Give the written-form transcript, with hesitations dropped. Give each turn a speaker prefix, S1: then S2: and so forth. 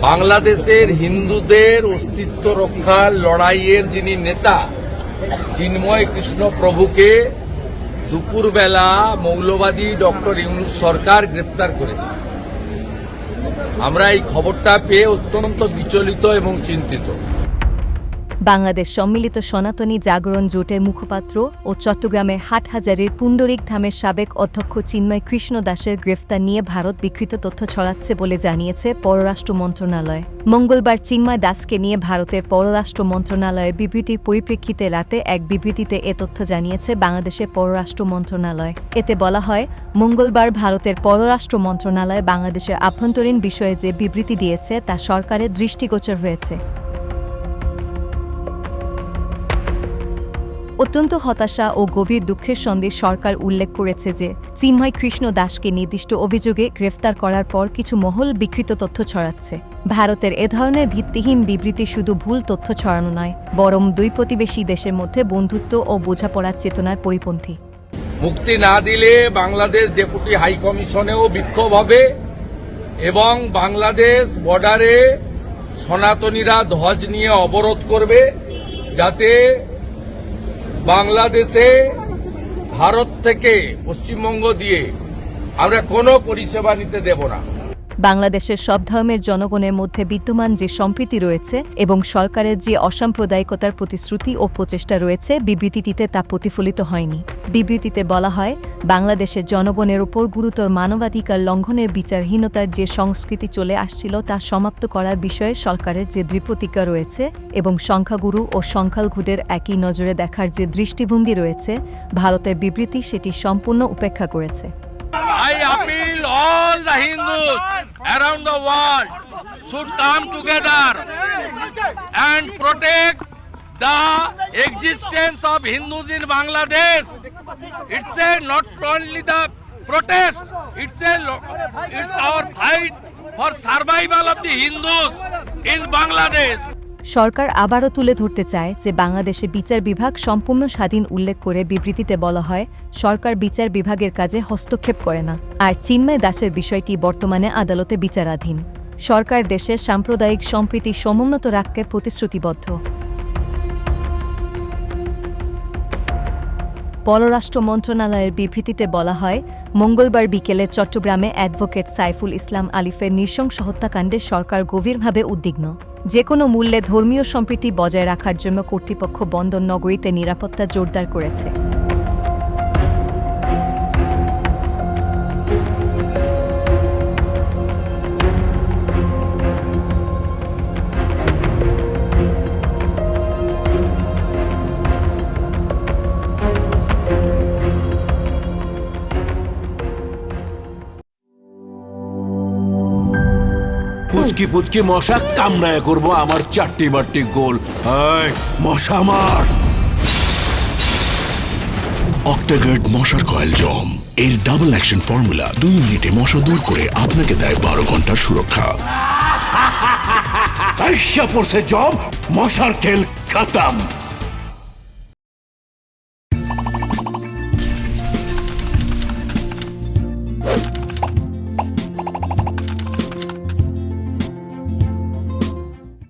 S1: বাংলাদেশের হিন্দুদের অস্তিত্ব রক্ষার লড়াইয়ের যিনি নেতা চিন্ময় কৃষ্ণ প্রভুকে দুপুরবেলা মৌলবাদী ডক্টর ইউনূস সরকার গ্রেপ্তার করেছে। আমরা এই খবরটা পেয়ে অত্যন্ত বিচলিত এবং চিন্তিত।
S2: বাংলাদেশ সম্মিলিত সনাতনী জাগরণ জোটের মুখপাত্র ও চট্টগ্রামের হাটহাজারীর পুণ্ডরিক ধামের সাবেক অধ্যক্ষ চিন্ময় কৃষ্ণ দাসের গ্রেফতার নিয়ে ভারত বিকৃত তথ্য ছড়াচ্ছে বলে জানিয়েছে পররাষ্ট্র মন্ত্রণালয়। মঙ্গলবার চিন্ময় দাসকে নিয়ে ভারতের পররাষ্ট্র মন্ত্রণালয়ের বিবৃতির পরিপ্রেক্ষিতে রাতে এক বিবৃতিতে এ তথ্য জানিয়েছে বাংলাদেশের পররাষ্ট্র মন্ত্রণালয়। এতে বলা হয়, মঙ্গলবার ভারতের পররাষ্ট্র মন্ত্রণালয় বাংলাদেশের আভ্যন্তরীণ বিষয়ে যে বিবৃতি দিয়েছে তা সরকারের দৃষ্টিগোচর হয়েছে। অত্যন্ত হতাশা ও গভীর দুঃখের সঙ্গে সরকার উল্লেখ করেছে যে চিন্ময় কৃষ্ণ দাসকে নির্দিষ্ট অভিযোগে গ্রেফতার করার পর কিছু মহল বিকৃত তথ্য ছড়াচ্ছে। ভারতের এ ধরনের ভিত্তিহীন বিবৃতি শুধু ভুল তথ্য ছড়ানো নয়, বরং দুই প্রতিবেশী দেশের মধ্যে বন্ধুত্ব ও বোঝাপড়ার চেতনার পরিপন্থী।
S1: মুক্তি না দিলে বাংলাদেশ ডেপুটি হাইকমিশনেও বিক্ষোভ হবে এবং বাংলাদেশ বর্ডারে সনাতনীরা ধ্বজ নিয়ে অবরোধ করবে, যাতে বাংলাদেশে ভারত থেকে পশ্চিমবঙ্গ দিয়ে আমরা কোনো পরিষেবা নিতে দেব না।
S2: বাংলাদেশের সব ধর্মের জনগণের মধ্যে বিদ্যমান যে সম্প্রীতি রয়েছে এবং সরকারের যে অসাম্প্রদায়িকতার প্রতিশ্রুতি ও প্রচেষ্টা রয়েছে, বিবৃতিটিতে তা প্রতিফলিত হয়নি। বিবৃতিতে বলা হয়, বাংলাদেশের জনগণের ওপর গুরুতর মানবাধিকার লঙ্ঘনের বিচারহীনতার যে সংস্কৃতি চলে আসছিল তা সমাপ্ত করার বিষয়ে সরকারের যে দৃঢ়প্রতিজ্ঞা রয়েছে এবং সংখ্যাগুরু ও সংখ্যালঘুদের একই নজরে দেখার যে দৃষ্টিভঙ্গি রয়েছে, ভারতের বিবৃতি সেটি সম্পূর্ণ উপেক্ষা করেছে।
S1: I appeal all the Hindus around the world should come together and protect the existence of Hindus in Bangladesh. It's not only the protest, it's our fight for survival of the Hindus in Bangladesh.
S2: সরকার আবারও তুলে ধরতে চায় যে বাংলাদেশে বিচার বিভাগ সম্পূর্ণ স্বাধীন উল্লেখ করে বিবৃতিতে বলা হয়, সরকার বিচার বিভাগের কাজে হস্তক্ষেপ করে না, আর চিন্ময় দাসের বিষয়টি বর্তমানে আদালতে বিচারাধীন। সরকার দেশের সাম্প্রদায়িক সম্প্রীতি সমুন্নত রাখতে প্রতিশ্রুতিবদ্ধ। পররাষ্ট্র মন্ত্রণালয়ের বিবৃতিতে বলা হয়, মঙ্গলবার বিকেলে চট্টগ্রামে অ্যাডভোকেট সাইফুল ইসলাম আলিফের নৃশংস হত্যাকাণ্ডে সরকার গভীরভাবে উদ্বিগ্ন। যে কোনো মূল্যে ধর্মীয় সম্প্রীতি বজায় রাখার জন্য কর্তৃপক্ষ বন্দর নগরীতে নিরাপত্তা জোরদার করেছে।
S3: পুচকি পুচকি মশা কামড়ায় করবো আমার চারটি বারটি গোল। মশা মার।
S4: অক্টাগার্ড মশার কয়েল জম এর ডাবল অ্যাকশন ফর্মুলা 2 মিনিটে মশা দূর করে আপনাকে দেয় 12 ঘন্টার সুরক্ষা।
S3: পড়ছে জম, মশার খেল খতম।